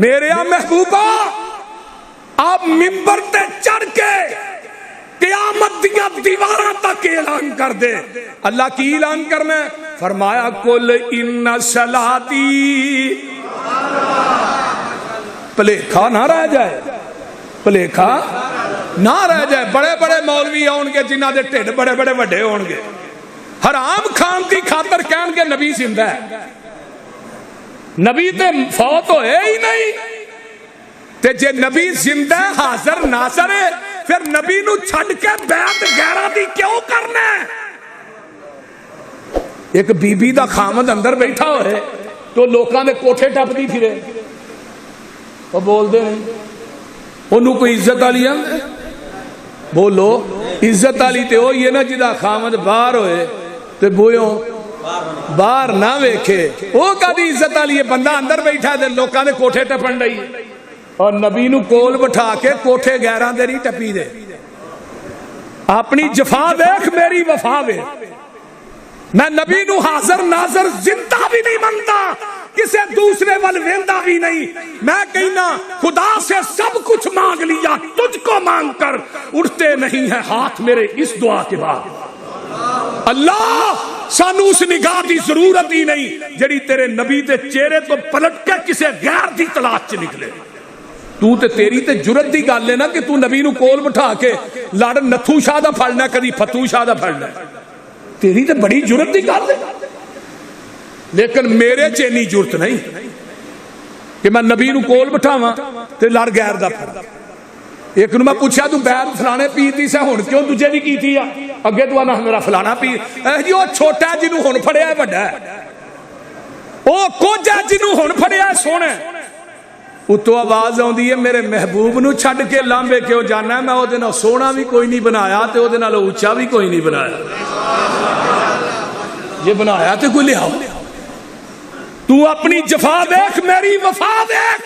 میرے محبوبہ آپ ممبر تے چڑھ کے قیامت دیا دیواراں تک اعلان کر دے. اللہ کی اعلان کرنا ہے؟ فرمایا قل ان صلاتی. پلیکھا نہ رہ جائے، پلیکھا نہ رہ جائے. بڑے بڑے مولوی ہون گے جنہ دے ٹھڈ بڑے بڑے وڈے ہون گے، حرام کھان دی خاطر کہن گے نبی زندہ ہے. نبی تے فوت ہوئے ہی نہیں تے جے نبی زندہ حاضر ناظر ہے پھر نبی نو چھڑ کے بیعت غیرہ دی کیوں کرنا ہے؟ ایک بی بی دا خامد اندر بیٹھا ہوئے تو لوکاں دے کوٹھے ٹپ دی پھرے، وہ بول دے نہیں انہوں کوئی عزت والی ہے؟ بولو عزت والی تے ہوئی ہے نا جدا خامد باہر ہوئے تے بویوں باہر نہ ویکھے، وہ کدی عزت والی ہے؟ بندہ اندر بیٹھا ہے لوکاں دے کوٹھے ٹپن رہی اور نبی نو کول بٹھا کے کوٹھے غیراں دے نہیں ٹپی دے. اپنی جفا دیکھ میری وفا وے. میں نبی نو حاضر ناظر زندہ بھی نہیں منتا، کسے دوسرے ول ویندا بھی نہیں. میں کہنا خدا سے سب کچھ مانگ لیا، تجھ کو مانگ کر اٹھتے نہیں ہیں ہاتھ میرے اس دعا کے بعد. اللہ سانو اس نگاہ دی ضرورت ہی نہیں جڑی تیرے نبی دے چہرے تو پلٹ کے کسے غیر دی تلاش چ نکلے. تو تے تیری تے جرت دی گل ہے نا کہ تو نبی نو کول بٹھا کے لڑ نتھو شاہ دا پھڑنا کدی فتو شاہ دا پھڑنا، تیری تے بڑی جرت دی گل ہے. لیکن میرے چ اتنی جرت نہیں کہ میں نبی نو کول بٹھاواں تے لڑ غیر دا پھڑ. ایک نو میں پوچھا تو بیعت فلانے پیر دی سے ہن کیوں تجھے نہیں کیتی ہے؟ اگے تو نہ میرا فلانا پیر اے جی او چھوٹا ہے جنوں ہن پھڑیا ہے بڑا ہے، او کچھ ہے جنوں ہن پھڑیا ہے سونا ہے. اتو آواز آندی ہے میرے محبوب نو چھڈ کے لامبے کیوں جانا ہے؟ میں او دے نال سونا بھی کوئی نہیں بنایا تے او دے نال اونچا بھی کوئی نہیں بنایا. یہ بنایا تے کوئی لیا. تو اپنی جفا دیکھ میری وفا دیکھ.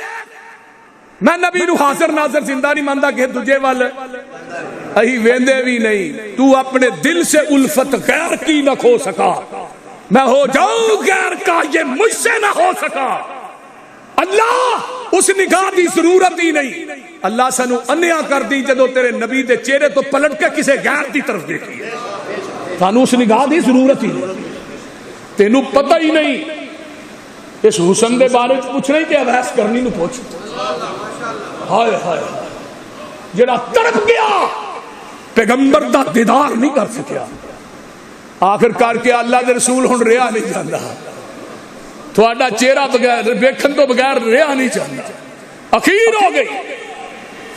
میں نبی نو حاضر ناظر زندہ نہیں ماندا کہ تجھے وال اہی ویندے بھی نہیں. تو اپنے دل سے الفت غیر کی نہ کھو سکا، میں ہو جاؤں غیر کا یہ مجھ سے نہ ہو سکا. اللہ اس نگاہ دی ضرورت ہی نہیں. اللہ سانو انیا کر دی جدو تیرے نبی دے چہرے تو پلٹ کے کسے غیر دی طرف دیکھی ہے. سانو اس نگاہ دی ضرورت ہی نہیں. تینو پتہ ہی نہیں اس حسن دے بارے پوچھ رہی کہ اویس کرنی نو پوچھ. ہائے ہائے جڑا تڑپ گیا پیغمبر دا دیدار نہیں کر سکیا، آخر کر کے اللہ دے رسول ہن رہا نہیں جاندا. تھوڑا چہرہ بغیر ویکھن تو بغیر رہا نہیں چاہتا. اخیر ہو گئی.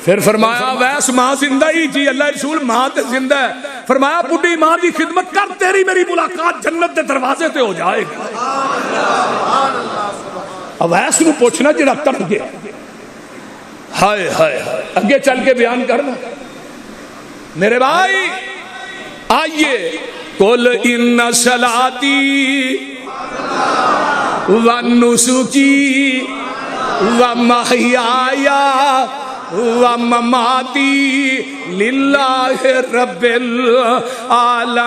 پھر فرمایا ویس ماں زندہ ہی جی. اللہ رسول ماں تے زندہ ہے. فرمایا بڈھی ماں دی خدمت کر، تیری میری ملاقات جنت دے دروازے تے ہو جائے گی. اویس نو پوچھنا جڑا تڑپ گیا. ہائے ہائے ہائے اگے چل کے بیان کرنا. میرے بھائی آئیے قل ان صلاتی وَنُسُكِي وَمَحْيَايَ وَمَمَاتِي لِلَّهِ رَبِّ الْعَالَمِينَ.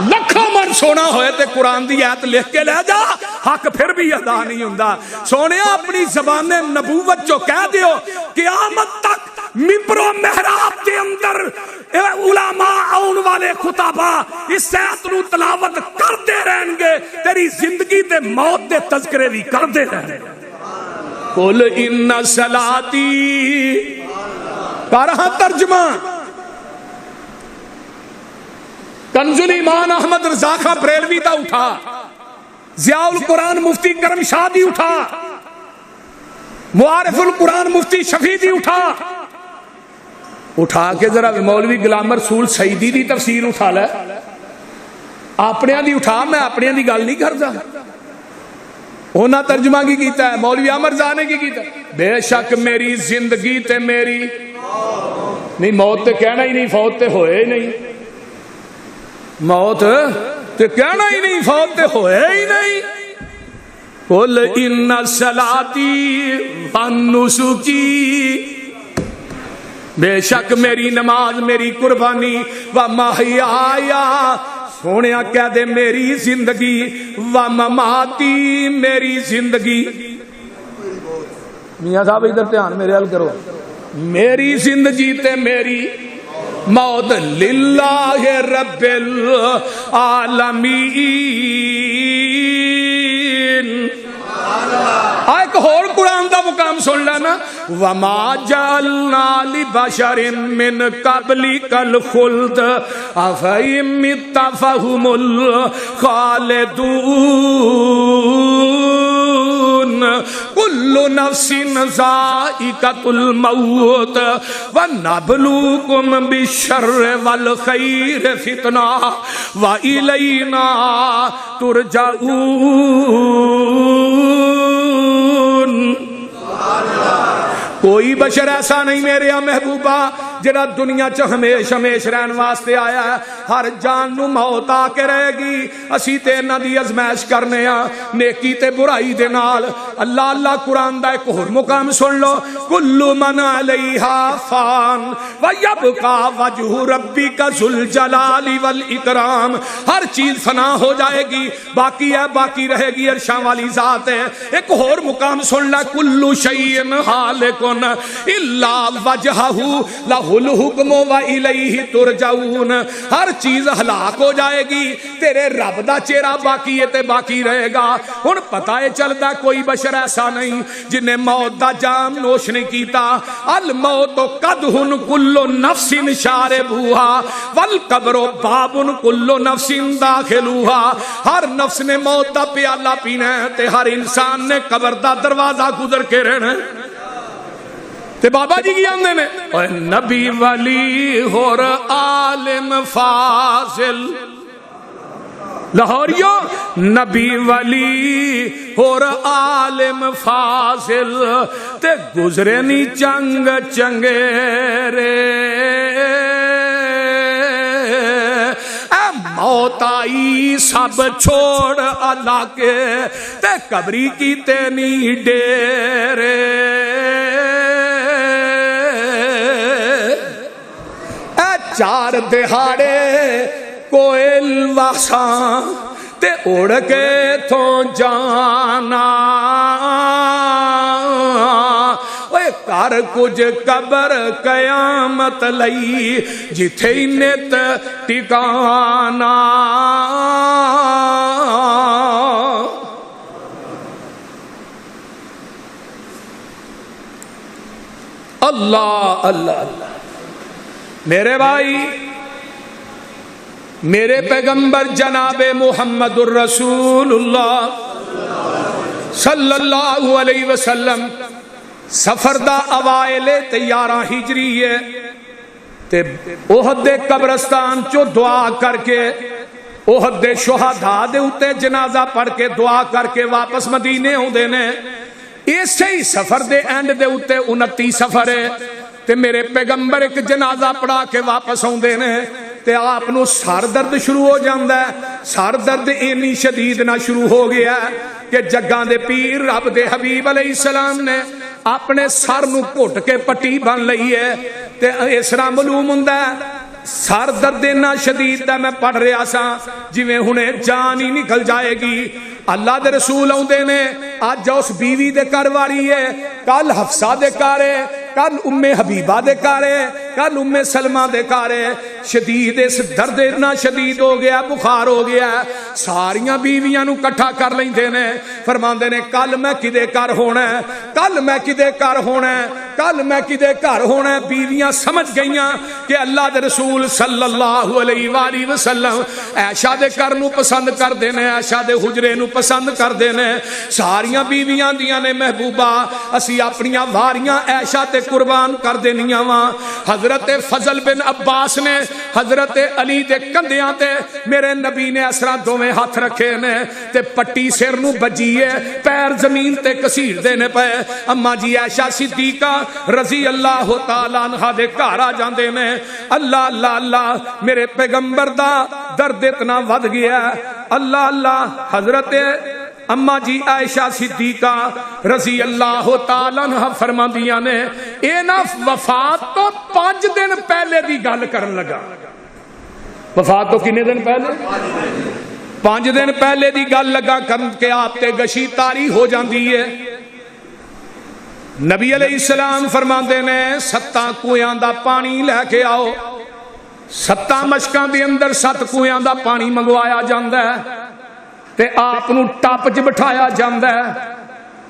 لکھوں من سونا ہوئے تے قرآن دی آیت لکھ کے لے جا، حق پھر بھی ادا نہیں ہوندا. سونے اپنی زبان نبوت جو کہہ دیو قیامت تک ممبر و محراب دے اندر علماء آن والے خطابہ اس آیت نو تلاوت کرتے رہیں گے، تیری زندگی دے موت دے تذکرے بھی کرتے رہیں گے. قل ان صلاتی کارہاں ترجمہ کنز الایمان احمد رضا خان بریلوی دا اٹھا، ضیاء القرآن مفتی کرم شاہ دی اٹھا، معارف القرآن مفتی شفیع دی اٹھا کے ذرا مولوی غلام رسول سعیدی دی تفسیر اٹھا لے. اپنے دی اٹھا، میں اپنے دی گل نہیں کرتا. انہاں ترجمہ کی کیتا ہے، مولوی احمد رضا نے کی کیتا ہے. بے شک میری زندگی تے میری نہیں، موت تے کہنا ہی نہیں، فوت تے ہوئے ہی نہیں. موت تے کہنا ہی نہیں، فوت تے ہوئے ہی نہیں. قل ان صلاتی ونسکی، بے شک میری نماز، میری قربانی، و محیایا سونے کہہ دے میری زندگی و مماتی، میری زندگی، میاں صاحب ادھر دھیان میرے حل کرو، میری زندگی تے میری موت للہ رب العالمین۔ ایک اور قرآن دا مقام سن لینا، وما جعلنا لبشر من قبلک الخلد افئن مت فهم الخالدون کل نفس ذائقۃ الموت ونبلوکم بالشر والخیر فتنہ والینا ترجعون۔ کوئی بشر ایسا نہیں میرے محبوبہ جڑا دنیا چ ہمیش ہمیش رہن واسطے آیا ہے، ہر جان نو موت آ کے رہے گی، اسی تے انہاں دی ازمائش کرنے ہاں نیکی تے برائی دے نال۔ اللہ اللہ قرآن دا ایک اور مقام سن لو، کل من علیہا فان ویبقا وجہ ربک ذو الجلال والاکرام، ہر چیز فنا ہو جائے گی، باقی ہے باقی رہے گی عرشاں والی ذات ہے۔ ایک اور مقام سن لے، کل شیء ہالک الا وجہہ لہ الحکم و الیہ ترجعون، ہر چیز ہلاک ہو جائے گی، تیرے رب دا چہرہ باقی ہے تے باقی رہے گا۔ ہن پتہ ہے چلدا کوئی بشر ایسا نہیں جنہیں موت دا جام نوش نہیں کیتا۔ الموت قدح کل نفس شاربھا والقبر باب کل نفس داخلھا، ہر نفس نے موت دا پیالہ پینا ہے تے ہر انسان نے قبر دا دروازہ گزر کے رہنا ہے۔ تے بابا جی کی آندے نے نبی ولی اور عالم فاضل، لاہوریوں نبی ولی اور عالم فاضل تے گزرے نی چنگ چنگیرے، موت آئی سب چھوڑ اللہ کے تے قبری کی تینی ڈیرے، چار دہاڑے کوئل واساں تے اڑ کے تھوں جانا، اوے کر کچھ قبر قیامت لئی جتھے نت ٹکانا۔ اللہ اللہ اللہ میرے بھائی، میرے پیغمبر جناب محمد الرسول اللہ صلی اللہ علیہ وسلم سفر دا اوائل تے 11 ہجری ہے تے احد دے قبرستان چو دعا کر کے، احد دے شہداء دے اتے جنازہ پڑھ کے دعا کر کے واپس مدینے ہوندے نے۔ اسی ہی سفر دے اینڈ دے اتے 29 سفر ہے تے میرے پیغمبر ایک جنازہ پڑھا کے واپس آندے نے تے آپ نو سر درد شروع ہو جاندا ہے۔ سر درد اینی شدید نہ شروع ہو گیا کہ جگاں دے پیر رب دے حبیب علیہ السلام نے اپنے سر نو گھٹ کے پٹی بن لئی ہے تے اس طرح معلوم ہوندا ہے سر درد اتنا شدید ہے، میں پڑھ رہا سا جویں ہنے جان ہی نکل جائے گی۔ اللہ دے رسول آندے نے، اج اس بیوی دے گھر والی ہے، کل حفصہ دے گھر ہے، کل ام حبیبہ دے گھر ہے، کل ام سلمہ دے گھر ہے۔ شدید اس درد اتنا شدید ہو گیا، بخار ہو گیا، ساریاں بیویاں نو کٹھا کر لیندے نے، فرماندے نے کل میں کدے گھر ہونا ہے، کل میں کدے گھر ہونا ہے، کل میں کدے گھر ہونا ہے۔ بیویاں سمجھ گئیاں کہ اللہ دے رسول صلی اللہ علیہ وآلہ وسلم عائشہ دے گھر نو پسند کر دینے، عائشہ دے حجرے نو پسند کر دینے۔ ساریاں بیویاں دیاں نے محبوبہ اسی اپنیاں واریاں عائشہ تے قربان کر دینیاں وا۔ حضرت فضل بن عباس نے حضرت علی دے کندیاں تے میرے نبی نے اسرا دوویں ہاتھ رکھے نے تے پٹی سر نو بجی ہے، پیر زمین تے کسیر دینے پے۔ اما جی عائشہ صدیقہ رضی اللہ تعالی عنہا دے گھر آ جاندے نے۔ اللہ اللہ اللہ میرے پیغمبر دا درد اتنا ود گیا، اللہ اللہ۔ حضرت اما جی عائشہ صدیقہ رضی اللہ تعالی عنہ فرماندیاں نے اے نا وفات تو 5 دن پہلے دی گل کرن لگا، وفات تو کنے دن پہلے 5 دن پہلے دی گل لگا کرن کے آپ تے گشی تاری ہو جاندی ہے. نبی علیہ السلام فرماندے نے 7 کویاں دا پانی لے کے آؤ. 7 مشکاں دے اندر 7 کویاں دا پانی منگوایا جاندا ہے تے آپ نو ٹپ چ بٹھایا جاندا ہے.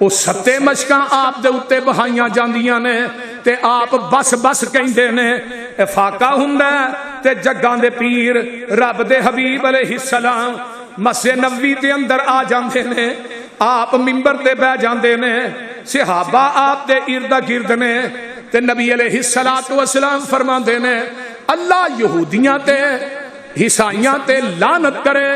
وہ 7 مشکاں آپ دے اتے بہائیاں جاندیاں نے تے آپ بس بس کہندے نے. افاقہ ہوندا ہے تے جگاں دے پیر رب دے حبیب علیہ السلام مسجد نبوی دے اندر آ جاندے نے. آپ منبر تے بیٹھ جاندے نے. صحابہ آپ دے ارد گرد نے تے نبی علیہ السلام فرماندے نے اللہ یہودیاں تے عیسائیاں تے لعنت کرے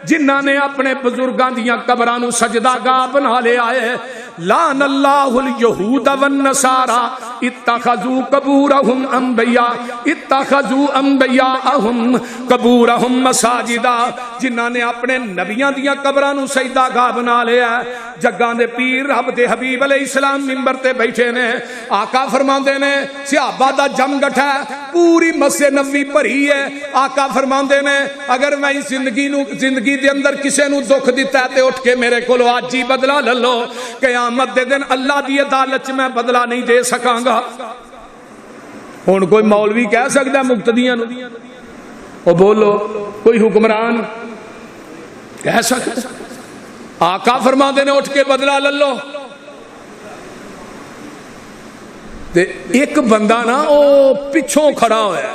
جنہاں نے اپنے بزرگاں دیاں قبراں نو سجدہ گاہ بنا لے آئے. لعن اللہ الیہود والنصارى اتخذوا قبورہم انبیاءہم قبورہم مساجدا. جنہاں نے اپنے نبیاں دیاں قبراں نو سجدہ گاہ بنا لیا ہے. جگاں دے پیر رب دے حبیب علیہ السلام منبر تے بیٹھے نے. آقا فرماندے نے صحابہ دا جم گٹھا پوری مسجد نبوی بھری ہے. آقا فرماندے نے اگر میں زندگی دے اندر کسے نو دکھ دیتا ہے تے اٹھ کے میرے کولو اج ہی بدلہ لے لو. قیامت دے دن اللہ دی عدالت میں بدلہ نہیں دے سکاں گا. ہن کوئی مولوی کہہ سکدا ہے مقتدیاں نو او بولو؟ کوئی حکمران کہہ سکدا؟ آقا فرماندے نے اٹھ کے بدلہ لے لو. تے ایک بندہ نا او پچھوں کھڑا ہویا,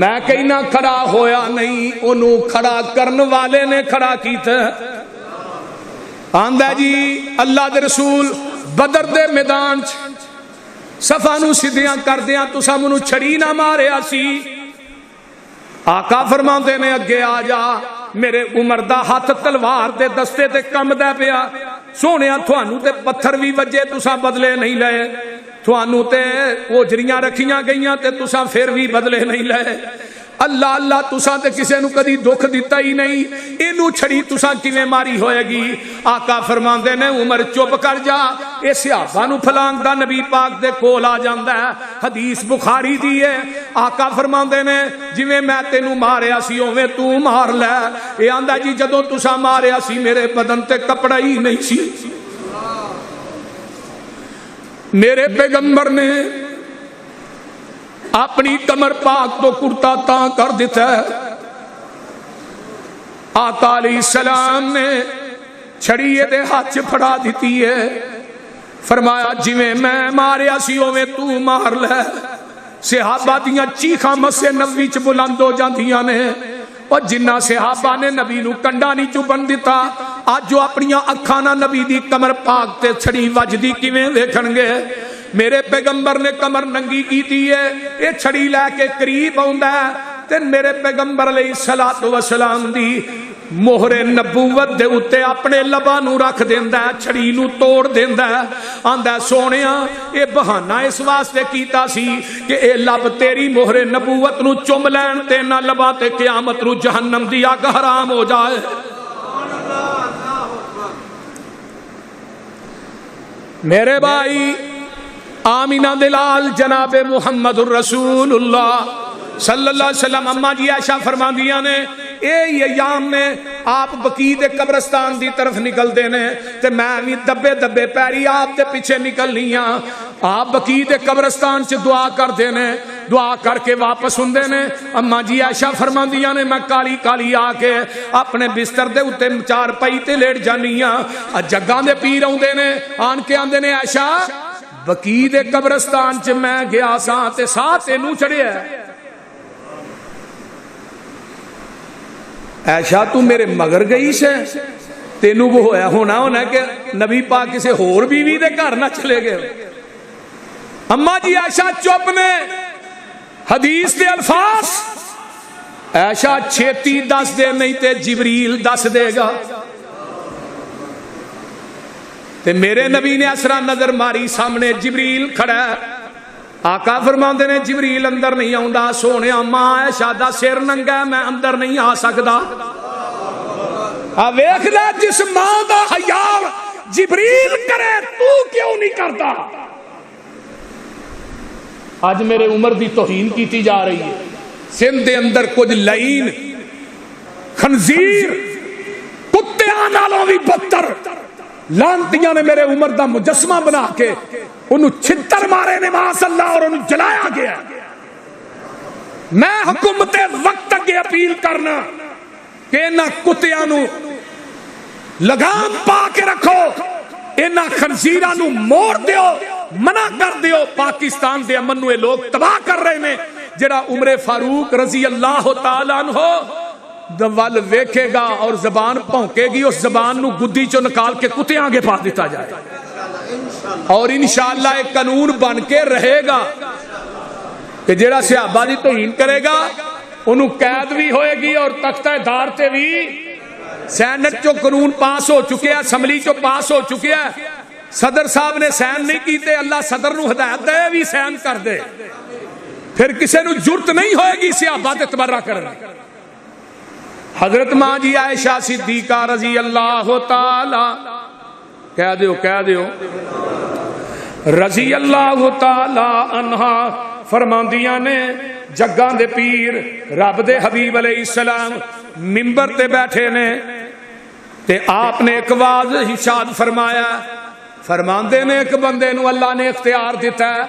میں کہنا کھڑا ہویا نہیں, انہوں کھڑا کرن والے نے کھڑا کیتا. آندہ جی اللہ دے رسول بدر دے میدان صفا نو سیدھیاں کر دیاں تساں منو چھڑی نہ مارے آسی. آقا فرماندے نے اگے آ جا. میرے عمر دا ہاتھ تلوار دے دستے تے کم دے پیا. سونیا تھانو تے پتھر بھی وجے تساں بدلے نہیں لے, تھانو تے اوجریاں رکھیاں گئیاں تے تساں پھر بھی بدلے نہیں لے. اللہ اللہ تساں تے کسے نو کدی دکھ دیتا ہی نہیں, اینو چھڑی تساں کیویں ماری ہوئے گی. آقا فرماندے نے عمر چپ کر جا. اے صحابہ نو پھلانگ دا نبی پاک دے کول آ جاندا ہے. حدیث بخاری دی ہے. آقا فرماندے نے جویں میں تینو ماریا سی اوویں تو مار لے. اے آندا جی جدوں تساں ماریا سی میرے بدن تے کپڑا ہی نہیں سی. میرے پیغمبر نے اپنی کمر پاک تو کرتا تاں کر دیتا ہے. آقا علیہ السلام نے چھڑی دے ہاتھ پھڑا دیتی ہے. فرمایا جویں میں ماریا سی اوویں تو مار لے. صحابہ دیاں چیخاں مسجد نبوی چ بلند ہو جاندیاں نے. اور جنہ صحابہ نے نبی نو کنڈا نہیں چبن دیتا اج جو اپنی اکھاں نال نبی دی کمر پاک تے چھڑی وجدی کیویں ویکھن گے. میرے پیغمبر نے کمر ننگی کیتی ہے, اے چھڑی لے کے قریب آندا ہے تے میرے پیغمبر علیہ الصلوۃ والسلام دی مہر نبوت دے اتے اپنے لباں نو رکھ دیندا ہے, چھڑی نو توڑ دیندا ہے. آندا سونیا اے بہانہ اس واسطے کیتا سی کہ اے لب تیری مہر نبوت نو چم لین تے نہ لباں تے قیامت نو جہنم دی اگ حرام ہو جائے. میرے بھائی آمینہ دلال جناب محمد الرسول اللہ صلی اللہ علیہ وسلم اماں جی عائشہ فرماندیاں نے اے ایام میں آپ بقیع دے قبرستان دی طرف نکل دینے تے میں بھی دبے دبے پیری آپ دے پیچھے نکلنی ہاں. آپ بقیع دے قبرستان سے دعا کر دینے, دعا کر کے واپس ہوں دینے. اماں جی عائشہ فرماندیاں نے میں کالی کالی آ کے اپنے بستر دے اتے 4 پائی تے لیٹ جانی ہاں. جگاں دے پیر آؤں دینے آن کے آن دینے عائشہ بقیع دے قبرستان چ میں گیا ساں تے ساہ تینوں چڑھیا ہے. عائشہ تو میرے مگر گئی سے تینوں کو ہونا کہ نبی پاک کسے ہور بیوی دے گھر نہ چلے گئے. اماں جی عائشہ چپ نے حدیث دے الفاظ عائشہ چھیتی دس دے نہیں تے جبریل دس دے گا. تے میرے نبی نے اسرا نظر ماری سامنے جبریل کھڑا ہے. آقا فرماندے نے جبریل اندر نہیں آوندا. سونیا ماں عائشہ دا سر ننگا ہے میں اندر نہیں آ سکدا. ویکھ لے جس ماں دا حیا جبریل کرے تو کیوں نہیں کردا. اج میرے عمر دی توہین کیتی جا رہی ہے. سندھ دے اندر کچھ لعین خنزیر کتیاں نالوں بھی بدتر لانتیاں نے میرے عمر دا مجسمہ بنا کے انہوں چھتر مارے نے معاذ اللہ اور انہوں جلایا گیا. میں حکومت وقت اگے اپیل کرنا کہ انہاں کتیاں نو لگام پا کے رکھو, انہاں خنزیراں نو موڑ دیو, منع کر دیو. پاکستان دے امن نو لوگ تباہ کر رہے نے. جڑا عمر فاروق رضی اللہ تعالیٰ عنہ دول ویکھے گا اور زبان پھونکے گی, اس زبان نو گدی چو نکال کے کتے آگے پا دیتا جائے اور انشاءاللہ ایک قانون بن کے رہے گا کہ جڑا صحابہ دی توہین کرے گا انہوں قید بھی ہوئے گی اور تختہ دار تے بھی سینٹ چو قانون پاس ہو چکے ہیں, اسمبلی چو پاس ہو چکے ہیں. صدر صاحب نے سین نہیں کیتے, اللہ صدر نو ہدایت دے بھی سین کر دے, پھر کسے نو جرت نہیں ہوئے گی صحابہ تے تبرہ کرنے. حضرت ماں جی عائشہ صدیقہ رضی اللہ تعالی کہہ دیو رضی اللہ تعالی عنہا فرماندیاں نے جگاں دے پیر رب دے حبیب علیہ السلام منبر تے بیٹھے نے تے آپ نے ایک واضح ارشاد فرمایا. فرماندے نے ایک بندے نو اللہ نے اختیار دیتا ہے,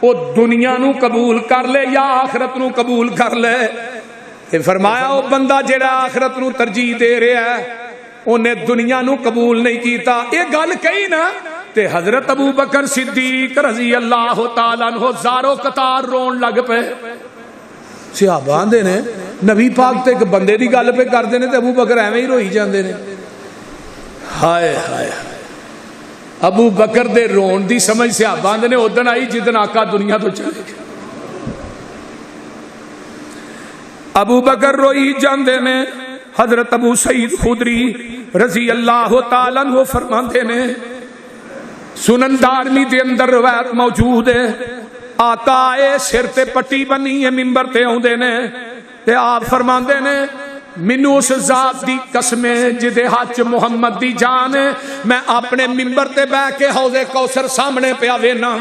وہ دنیا نو قبول کر لے یا آخرت نو قبول کر لے. فرمایا وہ بندہ جڑا آخرت نو ترجیح دے رہا ہے انہیں دنیا نو قبول نہیں کیتا. یہ گل کہی نا تے حضرت ابو بکر صدیق رضی اللہ تعالیٰ عنہ زارو قطار رون لگ پے. صحابہ آندے نے نبی پاک تے ایک بندے دی گل پہ کر دینے تے ابو بکر ایویں ہی روئی جاندے نے. ہائے ہائے ابو بکر دے رون دی سمجھ صحابہ آندے نے ادن آئی جدن آقا دنیا تو چلے گئے. ابو بکر روئی جاندے نے. حضرت ابو سعید خدری رضی اللہ تعالیٰ عنہ فرماندے نے سنن دارمی دے اندر روایت موجود ہے, آقا آئے سر تے پٹی بنی ہے منبر تے آندے نے تے آپ فرماندے نے مینوں اس ذات دی قسم ہے جدے ہاتھ محمد دی جان ہے, میں اپنے منبر تے بیٹھ کے حوض کوثر سامنے پیا وینا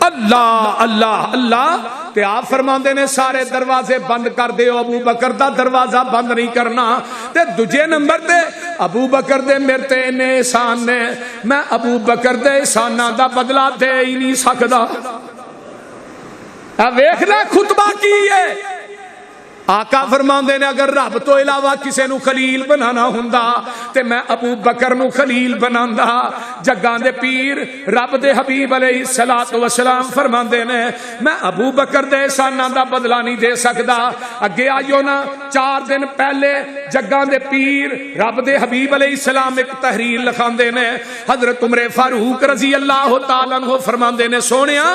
اللہ اللہ اللہ. تے آپ فرماندے نے سارے دروازے بند کر دیو, ابو بکر دا دروازہ بند نہیں کرنا. تے دوجے نمبر تے ابو بکر دے میرے تے نے احسان نے, میں ابو بکر دے احساناں دا بدلہ دے ہی نہیں سکدا. ویکھ لے خطبہ کی ہے. آقا فرماندے نے اگر رب تو علاوہ کسے نو خلیل بنانا ہوندا تے میں ابو بکر نو خلیل بناندا. جگاں دے پیر رب دے حبیب علیہ الصلوۃ والسلام فرماندے نے میں ابو بکر دے احساناں دا بدلہ نہیں دے سکدا. اگے آئیو نا 4 دن پہلے جگاں دے پیر رب دے حبیب علیہ السلام ایک تحریر لکھاندے نے. حضرت عمر فاروق رضی اللہ تعالیٰ عنہ فرماندے نے سونیا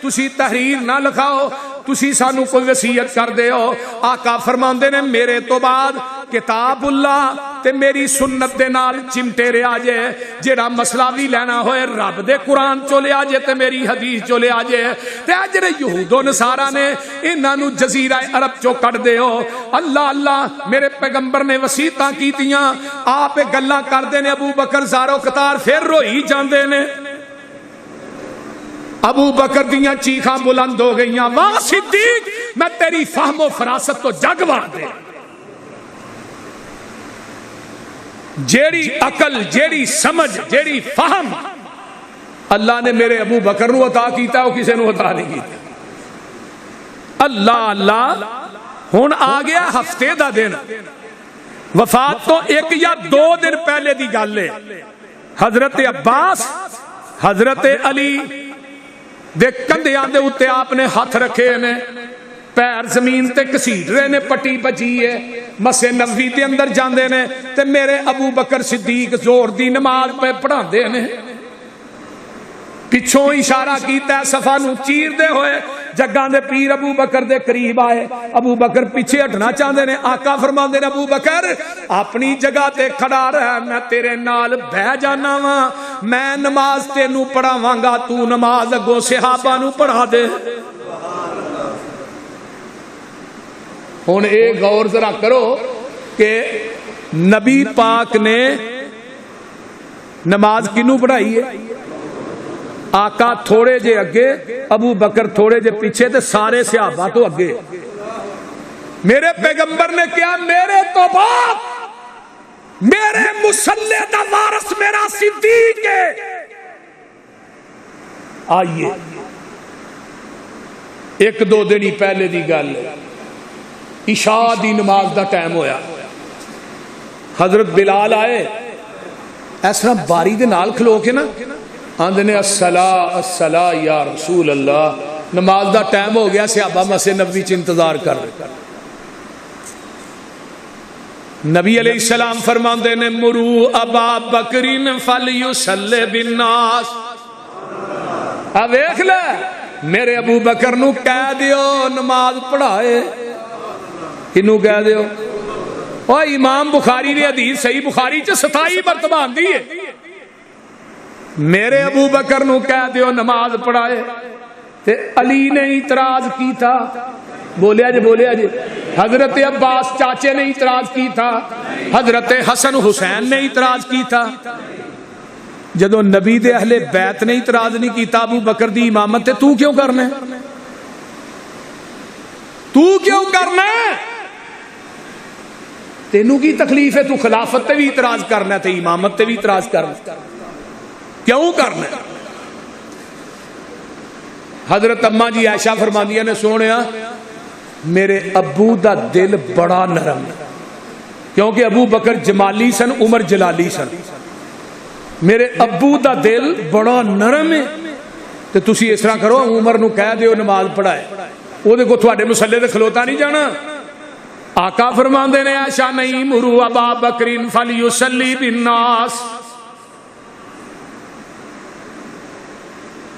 تسی تحریر نہ لکھاؤ, تسی سانو کوئی وصیت کر دے ہو. آقا فرماندے نے میرے تو بعد کتاب اللہ تے میری سنت دے نال چمٹے رہا جے, جیڑا مسئلہ بھی لینا ہوئے رب دے قرآن چو لے آجے تے میری حدیث چو لے آجے. تے اجرے یہود و نصارہ نے انہاں نو جزیرہ عرب چو کٹ دے ہو. اللہ اللہ میرے پیغمبر نے وصیتاں کیتیاں, آپ گلاں کر دے نے. ابو بکر زارو قطار پھر روئی جاندے نے. ابو بکر دیاں چیخاں بلند ہو گئیاں, واہ صدیق میں تیری فہم و فراست تو جگوار دے. جیڑی عقل جیڑی سمجھ جیڑی فہم اللہ نے میرے ابو بکر نو عطا کیتا وہ کسے نو عطا نہیں کیتا. اللہ اللہ. ہن آ گیا ہفتے دا دن, وفات تو 1 یا 2 دن پہلے دی گل ہے. حضرت عباس حضرت علی دے کندھیاں دے اوتے آپ نے ہاتھ رکھے نے, پیر زمین تے کسیٹ رہے نے, پٹی بجی ہے. مسجد نبوی دے اندر جاندے نے تے میرے ابو بکر صدیق زور دی نماز پہ پڑھاندے نے. پچھوں اشارہ کیتا ہے صفا نو چیر دے ہوئے. جگاں دے پیر ابو بکر دے قریب آئے, ابو بکر پیچھے ہٹنا چاہندے نے. آقا فرماندے نے ابو بکر اپنی جگہ تے کھڑا رہ, میں تیرے نال بہ جانا وا, میں نماز تینو پڑھاواں گا, تو نماز اگوں صحابہ نو پڑھا دے. ہن اے غور ذرا کرو کہ نبی پاک نے نماز کنوں پڑھائی ہے؟ آقا تھوڑے جے اگے، ابو بکر تھوڑے جے پیچھے، تے سارے صحابہ تو اگے۔ میرے پیغمبر نے کیا میرے تو بعد میرے مصلی دا وارث میرا صدیق ہے، آئیے۔ ایک دو دن ہی پہلے دی گل، عشاء دی نماز دا ٹائم ہویا، حضرت بلال آئے، اس طرح باری دے نال کھلو کے نا آندے نے الصلاۃ الصلاۃ یا رسول اللہ، نماز دا ٹائم ہو گیا، صحابہ مسجد نبوی چ انتظار کر رہے۔ نبی علیہ السلام فرماندے نے مرو ابا بکرین فلیصلی بالناس، اب دیکھ لے میرے ابو بکر نو کہہ دیو نماز پڑھائے۔ کنوں کہہ دیو؟ او امام بخاری نے حدیث صحیح بخاری چ 27 مرتبہ آندی ہے، میرے ابو بکر نو کہہ دیو نماز پڑھائے۔ تے علی نے اعتراض کی تھا، بولیا جی بولیا جی، حضرت عباس چاچے نے اعتراض کی تھا، حضرت حسن حسین نے اعتراض کی تھا۔ جدو نبی دے اہل بیت نے اعتراض نہیں کیتا ابو بکر دی امامت تے تو کیوں کرنا ہے؟ تو کیوں کرنا ہے؟ تینوں کی تکلیف ہے؟ تو خلافت تے بھی اعتراض کرنا ہے تے امامت تے بھی اعتراض کرنا، کیوں کرنا ہے؟ حضرت اما جی عائشہ فرماندیاں نے سونیا میرے ابو دا دل بڑا نرم ہے، کیونکہ ابو بکر جمالی سن، عمر جلالی سن، میرے ابو دا دل بڑا نرم ہے، تے تسی اس طرح کرو عمر نو کہہ دیو نماز پڑھائے، او دے کو تواڈے مصلے تے کھلوتا نہیں جانا۔ آقا فرماندے نے عائشہ نہیں مرو ابا بکرین فلیصلی بالناس۔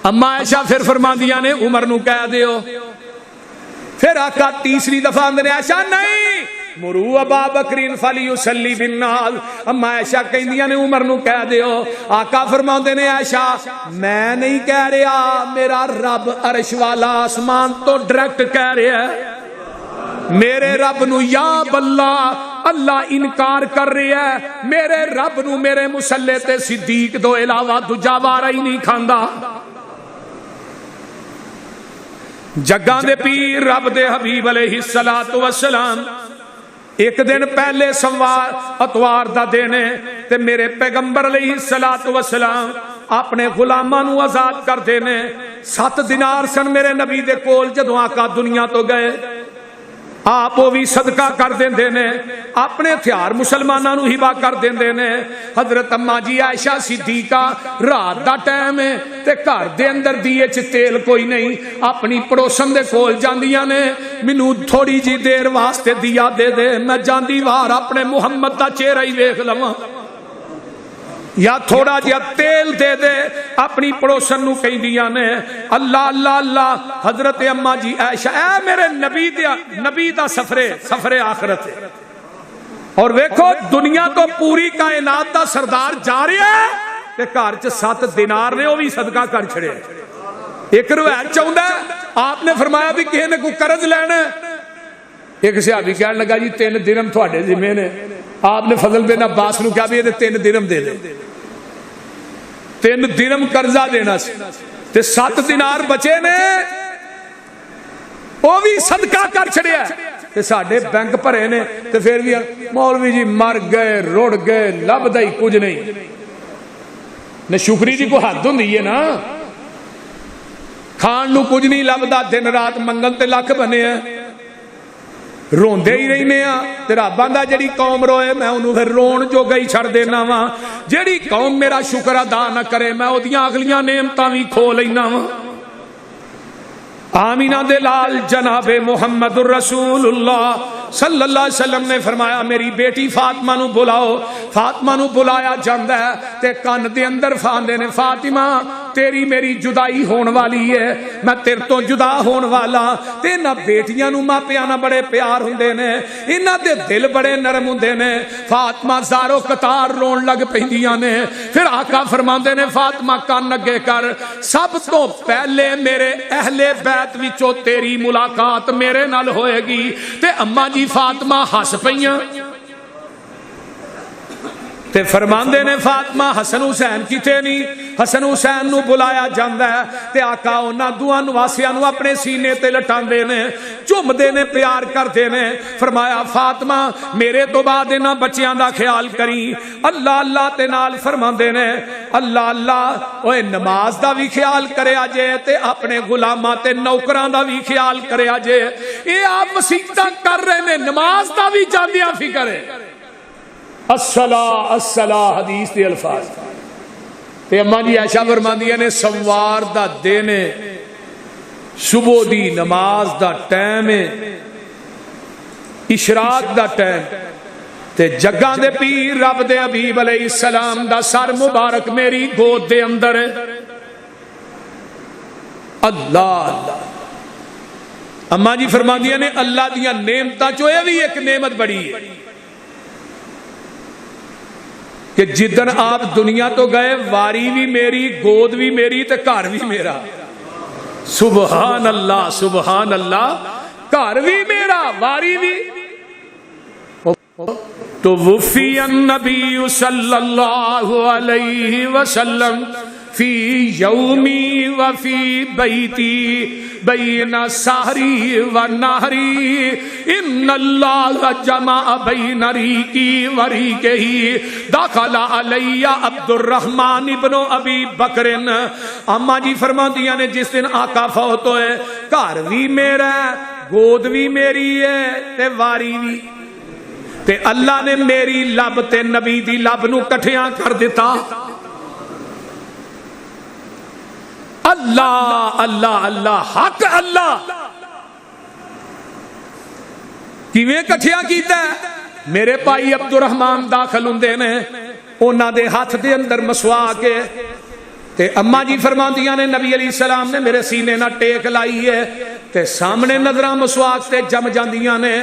اما عائشہ پھر فرماندیاں نے عمر نو کہہ دیو۔ پھر آقا تیسری دفعہ آندے نے عائشہ نہیں مرو ابا بکرین فلیصلی بالناس۔ اما عائشہ کہندیاں نے عمر نو کہہ دیو۔ آقا فرماندے نے عائشہ میں نہیں کہہ رہا، میرا رب عرش والا آسمان تو ڈائریکٹ کہہ رہا ہے، میرے رب نو یا اللہ اللہ انکار کر رہا ہے، میرے رب نو میرے مصلے تے صدیق تو علاوہ دوجا وارا ہی نہیں کھاندا۔ جگاں دے پیر رب دے حبیب علیہ الصلوۃ والسلام ایک دن پہلے سوار اتوار دا دن ہے تے میرے پیغمبر علیہ الصلوۃ والسلام اپنے غلاماں نو آزاد کر دینے۔ 7 دینار سن میرے نبی دے کول جدوں آقا دنیا تو گئے، آپ وہ بھی صدقہ کر دیندے نے، اپنے ہتھیار مسلماناں نو ہبا کر دیندے نے۔ حضرت اما جی عائشہ صدیقہ رات دا ٹائم ہے تے گھر دے اندر دیے چ تیل کوئی نہیں، اپنی پڑوسن دے کول جاندیاں نے مینوں تھوڑی جی دیر واسطے دیا دے دے، میں جاندی وار اپنے محمد دا چہرہ ہی ویکھ لواں، یا تھوڑا جہا تیل دے دے، اپنی پڑوسن نو کہندیاں نے اللہ اللہ اللہ۔ حضرت اما جی عائشہ اے میرے نبی دا سفر آخرت ہے، اور ویکھو دنیا تو پوری کائنات دا سردار جا رہا ہے تے گھر چ 7 دینار نے وہ بھی صدقہ کر چھڑے۔ ایک روایت چاہندا ہے آپ نے فرمایا بھی کسی نے کوئی قرض لینا ہے، ایک صحابی کہنے لگا جی 3 درہم تھوڑے ذمے نے، آپ نے فضل بن عباس نو کہا بھی یہ 3 درہم دے دے، 3 درہم قرضہ دینا سی تے 7 دینار بچے نے وہ بھی صدقہ کر چھڑیا تے ساڈے بینک بھرے نے تے پھر بھی مولوی جی مر گئے رڑ گئے لبدا ہی کچھ نہیں۔ نے شکری دی کو حد ہوندی ہے نا، کھان نو کچھ نہیں لبدا، دن رات منگل تے لکھ بنے ہیں، روندے ہی رہنے ہاں تے رب آندا جڑی قوم روئے میں انہوں پھر رون جو گئی چھڑ دینا وا، جڑی قوم میرا شکر ادا نہ کرے میں اودیاں اگلیاں نعمتاں وی کھو لینا وا۔ آمینہ دے لال جناب محمد الرسول اللہ صلی اللہ علیہ وسلم نے فرمایا میری بیٹی فاطمہ نو بلاؤ، فاطمہ نو بلایا جاندا ہے تے کان دے اندر فاندے نے فاطمہ تیری میری جدائی ہون والی ہے، میں تیرے تو جدا ہون والا، تے انہاں بیٹیاں نو ماپیاں نال بڑے پیار ہوندے نے، انہاں دے دل بڑے نرم ہوندے نے۔ فاطمہ زارو قطار رون لگ پیندیاں نے۔ پھر آقا فرماندے نے فاطمہ کان اگے کر، سب تو پہلے میرے اہل بیت وچوں تیری ملاقات میرے نال ہوئے گی۔ تے اما جی فاطمہ ہس پیاں تے فرماندے نے فاطمہ حسن حسین کتے نہیں، حسن حسین نو بلایا جاندا ہے تے آقا انہاں دوواں نواسیاں نو اپنے سینے تے لٹاندے نے، چومدے نے، پیار کردے نے۔ فرمایا فاطمہ میرے تو بعد انہاں بچیاں دا خیال کری، اللہ اللہ تے نال فرماندے نے اللہ اللہ اوے نماز دا بھی خیال کریا جے تے اپنے غلاماں تے نوکراں دا بھی خیال کریا جے۔ اے آپ وصیتاں کر رہے نے، نماز دا بھی جاندیاں فکر ہے۔ الصلاۃ الصلاۃ حدیث دے الفاظ تے اماں جی عائشہ فرماندیاں نے سوار دا دن صبح دی نماز دا ٹائم اشراق دا ٹائم تے جگاں دے پیر رب دے حبیب علیہ السلام دا سر مبارک میری گود دے اندر ہے۔ اللہ اللہ اماں جی فرماندیاں نے اللہ دیاں نعمتاں چوں اے بھی ایک نعمت بڑی ہے کہ جدن آپ دنیا تو گئے واری بھی میری، گود بھی میری تے گھر بھی میرا۔ سبحان اللہ سبحان اللہ، گھر بھی میرا واری بھی۔ تو وفی النبی صلی اللہ علیہ وسلم فی یومی وفی بیتی بین سحری و نہری ان اللہ جمع بین ریکی و ریکہی داخل علی عبد الرحمن ابن ابی بکر۔ اماں جی فرماندیاں نے جس دن آقا فوت ہوئے گھر بھی میرا ہے، گود بھی میری ہے تے واری بھی، تے اللہ نے میری لب تے نبی دی لب نو کٹھیاں کر دیتا۔ اللہ اللہ اللہ حق اللہ کیویں کٹھیا کیتا ہے؟ میرے بھائی عبد الرحمان داخل ہوندے نے، انہاں دے ہاتھ دے اندر مسواک ہے تے اماں جی فرماندیاں نے نبی علیہ السلام نے میرے سینے نہ ٹیک لائی ہے تے سامنے نظراں مسواک تے جم جاندیاں نے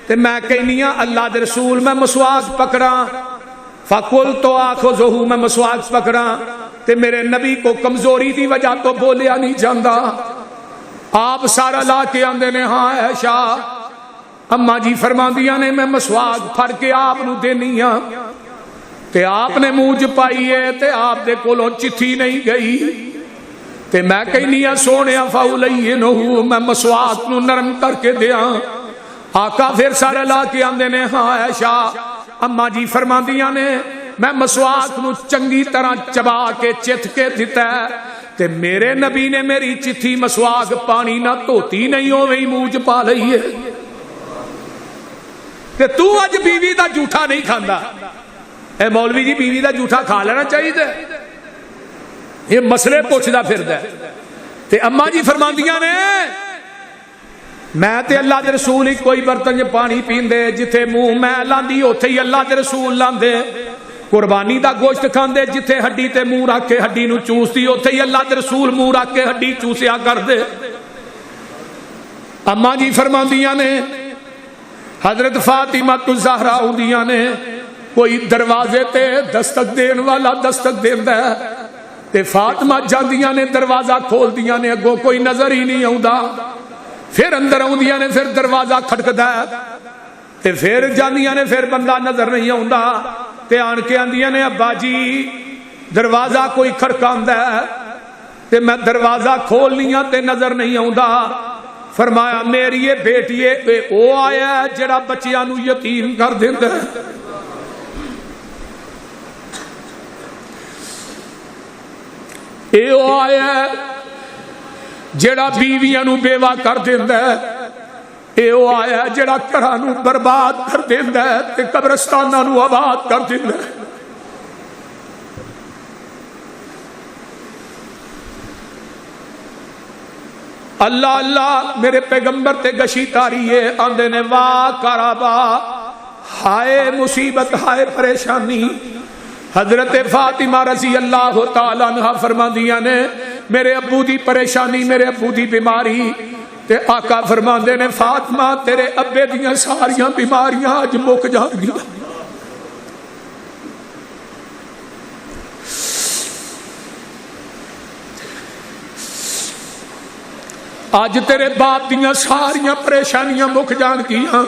تے میں کہنی ہاں اللہ دے رسول میں مسواک پکڑاں، فقل تو آخذہ میں مسواک پکڑاں تے میرے نبی کو کمزوری دی وجہ تو بولیا نہیں جاندا۔ آپ سارا لا کے آندے نے ہاں عائشہ، اماں جی فرماندیاں نے میں مسواک پھڑ کے آپ نو دینی ہاں تے آپ نے منہ چ پائی ہے تے آپ دے کولوں چٹھی نہیں گئی تے میں کہنی ہاں سونیا فاولینہ میں مسواک نو نرم کر کے دیاں۔ آقا پھر سارا لا کے آندے نے ہاں عائشہ، اماں جی فرماندیاں نے میں مسواک نو چنگی طرح چبا کے چت کے دیتا ہے تے میرے نبی نے میری چٹھی مسواک پانی نہ دھوتی نہیں ہوئی منہ چ پا لئی ہے تے تو اج بیوی دا جھوٹا نہیں کھاندا۔ اے مولوی جی بیوی دا جھوٹا کھا لینا چاہیے، یہ مسئلے پوچھدا پھردا ہے۔ تے اماں جی فرماندیاں نے میں تے اللہ دے رسول ہی کوئی برتن چ پانی پیندے، جتھے منہ میں لاندی اوتھے ہی اللہ دے رسول لاندے، قربانی دا گوشت کھاندے جتھے ہڈی تے منہ رکھ کے ہڈی نو چوسدی اوتھے ہی اللہ دے رسول منہ رکھ کے ہڈی چوسیا کردے۔ اماں جی فرماندیاں نے حضرت فاطمہ الزہرا ہوندیاں نے کوئی دروازے تے دستک دین والا دستک دیندا ہے تے فاطمہ جاندیاں نے دروازہ کھول دیاں نے، اگوں کوئی نظر ہی نہیں آوندا، پھر اندر آندیاں نے پھر دروازہ کھٹکدا ہے تے پھر جاندیاں نے پھر بندہ نظر نہیں آوندا تے آن کے آندیاں نے ابا جی دروازہ کوئی کھڑکاندا ہے تے میں دروازہ کھولنی ہاں تے نظر نہیں آوندا۔ فرمایا میری یہ بیٹی اے او آیا ہے جڑا بچیاں نو یتیم کر دیندا ہے۔ اے او آیا ہے جڑا بیویاں نو بیوہ کر دیندا ہے، اے او آیا ہے جڑا گھراں نو برباد کر دیندا ہے تے قبرستاناں نو آباد کر دیندا ہے۔ اللہ اللہ میرے پیغمبر تے گشی تاری ہے، آندے نے واہ کرابا، ہائے مصیبت ہائے پریشانی۔ حضرت فاطمہ رضی اللہ تعالیٰ عنہ فرماندیاں نے میرے ابو دی پریشانی، میرے ابو دی بیماری تے آقا فرماندے نے فاطمہ تیرے ابے دیاں ساریاں بیماریاں اج مک جان گیا۔ اج تیرے باپ دیاں ساریاں پریشانیاں مک جان گیا۔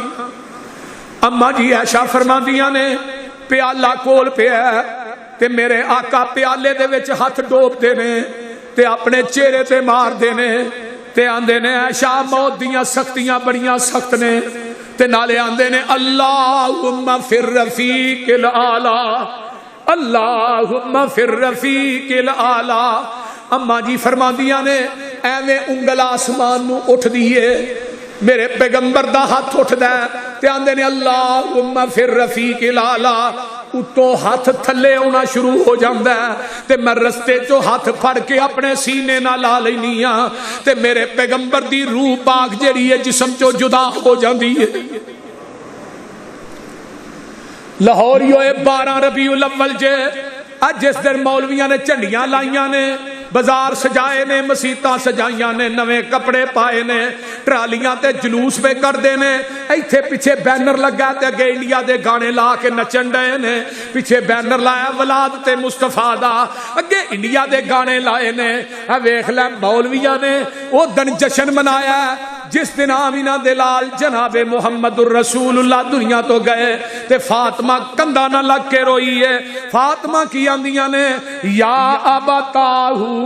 اما جی عائشہ فرماندیاں نے پیالہ کول پیا تے میرے آقا پیالے دے وچ ہاتھ ڈوب دے نے تے اپنے چہرے تے مار دے نے تے آندے نے عائشہ موت دیاں سختیاں بڑیاں سخت نے تے نالے آندے نے اللہم فی الرفیق الاعلی اللہم فی الرفیق الاعلی. اما جی فرما دیا نے ایویں انگل آسمان نو اٹھ دیئے میرے پیغمبر دا ہاتھ اٹھ دے تے آندے نے اللہم فی الرفیق الاعلی. اتو ہاتھ تھلے ہونا شروع ہو جاندہ ہے تے میں رستے چو ہاتھ پھڑ کے اپنے سینے نہ لا لینی ہاں تے میرے پیغمبر دی روح پاک جڑی ہے جسم چو جدا ہو جاندی ہے. لاہوریو 12 ربیع الاول جے اج جس دن مولویاں نے جھنڈیاں لائیاں نے بازار سجائے نے مسیتاں سجائیاں نے نویں کپڑے پائے نے ٹرالیاں تے جلوس پہ کر دے نے ایتھے پیچھے بینر لگا تے اگے انڈیا دے گانے لا کے نچن ڈے نے پیچھے بینر لایا ولاد تے مصطفیٰ دا اگے انڈیا دے گانے لائے نے. ویکھ لے مولویاں نے او دن جشن منایا جس دن آمینہ دلال جناب محمد الرسول اللہ دنیا تو گئے تے فاطمہ کندھا نہ لگ کے روئی ہے. فاطمہ کی آندیاں نے یا ابتاہو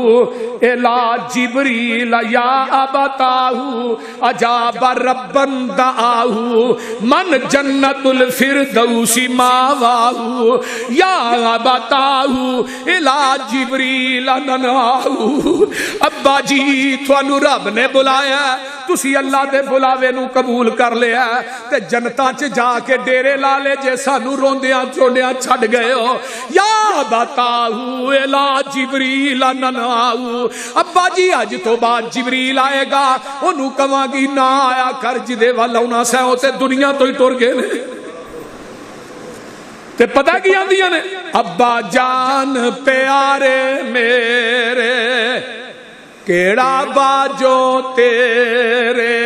الا جبریل یا ابتاہو اجاب ربن دعاہو من جنت الفردوس ماواہو یا ابتاہو الا جبریل نناہو. ابا جی تھانو رب نے بلایا تسی اللہ دے بلاوے نو قبول کر لیا تے جنتاں چ جا کے ڈیرے لا لے جے سانو روندیاں چوندیاں چھڈ گئے ہو. یا بتاؤ الا جبریل نناؤ. ابا جی اج تو بعد جبریل آئے گا اونوں کہاں گی نہ آیا کر جدے ول آنا سا او تے دنیا تو ہی ٹر گئے نے. تے پتہ کی آندیاں نے ابا جان پیارے میرے کیڑا باجو تیرے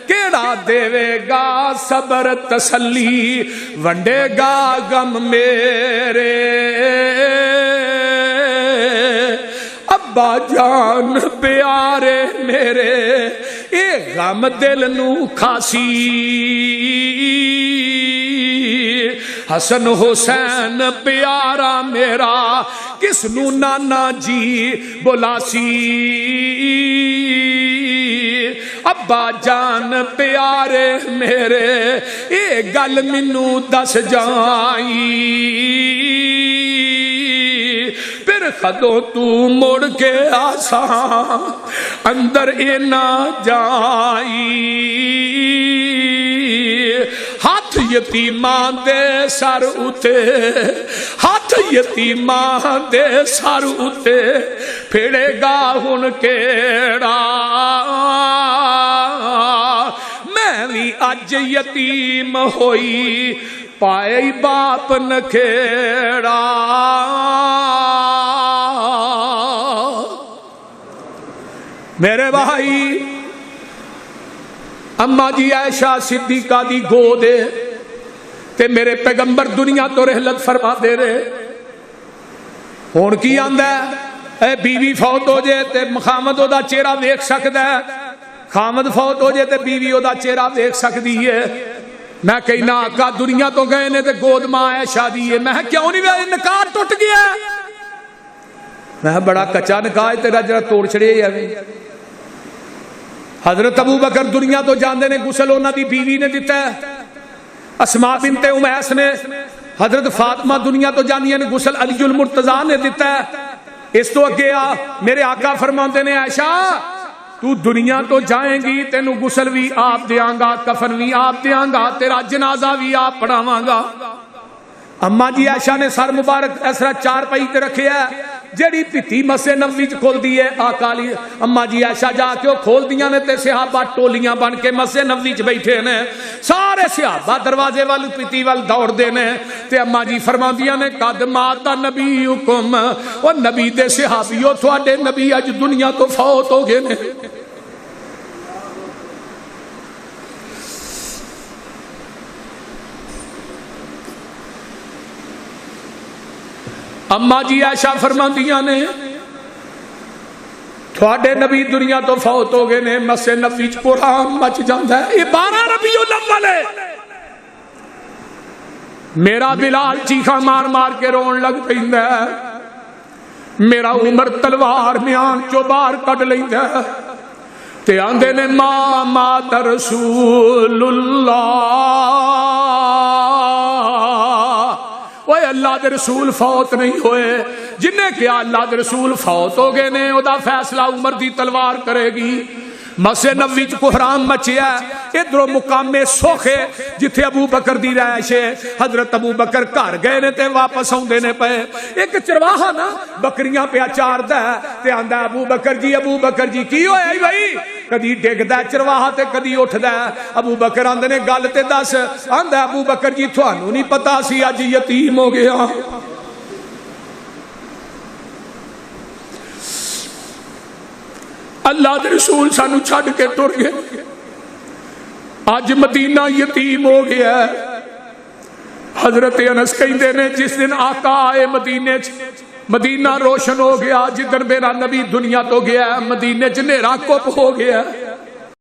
کیڑا دے گا صبر تسلی ونڈے گا غم میرے. ابا جان پیارے میرے اے غم دل نو کھاسی حسن حسین پیارا میرا کس نو نانا جی بولاسی. ابا جان پیارے میرے اے گل مینوں دس جائی پھر خدوں تو مڑ کے آساں اندر اے نہ جائی. ہاتھ یتیماں دے سر اتے ہاتھ یتیماں دے سر اتے پھڑے گا ہن کیڑا میں بھی اج یتیم ہوئی پائے باپ نکھیڑا. میرے بھائی اما جی عائشہ صدیقہ دی گود تے میرے پیغمبر دنیا تو رحلت فرما دے رہے. ہون کی آندا ہے اے بیوی فوت ہو جائے تے خامد او دا چہرہ دیکھ سکدا ہے خامد فوت ہو جائے تے بیوی او دا چہرہ دیکھ سکدی ہے. میں کہنا آقا دنیا تو گئے نے تے گود ماں عائشہ دی ہے. میں کیوں نہیں وے نکاح ٹوٹ گیا میں بڑا کچا نکاح تیرا جڑا توڑ چھڑے ہے. حضرت ابو بکر دنیا تو جاندے نے غسل انہاں دی بیوی نے دیتا ہے اسماء بنت امیس نے. حضرت فاطمہ دنیا تو جاندیاں نے غسل علی المرتضیٰ نے دیتا ہے. اس تو اگے آ میرے آقا فرماتے نے عائشہ تو دنیا تو جائیں گی تینوں غسل بھی آپ دیاں گا کفن بھی آپ دیاں گا تیرا جنازہ بھی آپ پڑھاواں گا. اما جی عائشہ نے سر مبارک اس طرح چار پئی تے رکھیا ہے جیڑی پتی مسجد نبوی وچ کھول دی ہے آقا علی اما جی عائشہ جا کے کھول دیاں نے تے صحابہ ٹولیاں بن کے مسجد نبوی وچ بیٹھے نے. سارے صحابہ دروازے وال پتی وال دوڑ دے نے تے اما جی فرماندیاں نے قد مات نبیکم او نبی دے صحابیو تواڈے نبی اج دنیا تو فوت ہو گئے نے. اما جی عائشہ فرماندیاں نے تھوڑے نبی دنیا تو فوت ہو گئے نے مسجد نبوی وچ قرآن مچ جاندا ہے. یہ 12 ربیع الاول ہے میرا بلال چیخا مار مار کے رون لگ پیندا ہے، میرا عمر تلوار میان چو باہر کڈ لیندا ہے تے آندے نے ما مات رسول اللہ، اوے اللہ دے رسول فوت نہیں ہوئے، جن نے کیا اللہ دے رسول فوت ہو گئے نے او دا فیصلہ عمر دی تلوار کرے گی۔ مسجد نبوی چ کوحرام مچیا، ادھروں مقام سوکھ ہے جتھے ابو بکر دی رہائش ہے، حضرت ابو بکر گھر گئے نے تے واپس آوندے نے پے، ایک چرواہا نا بکریاں پہ چاردا ہے تے آندا ابو بکر جی کی ہویا بھائی، کدی ڈگدا چرواہا تے کدی اٹھدا ہے، ابو بکر آندے نے گل تے دس، آندا ابو بکر جی تھانوں نہیں پتا سی اج یتیم ہو گیا۔ اللہ دے رسول سانو چھڈ کے ٹر گئے، اج مدینہ یتیم ہو گیا ہے۔ حضرت انس کہندے نے جس دن آقا آئے مدینے چ مدینہ روشن ہو گیا، جدن میرا نبی دنیا تو گیا مدینے چ نیرا کپ ہو گیا۔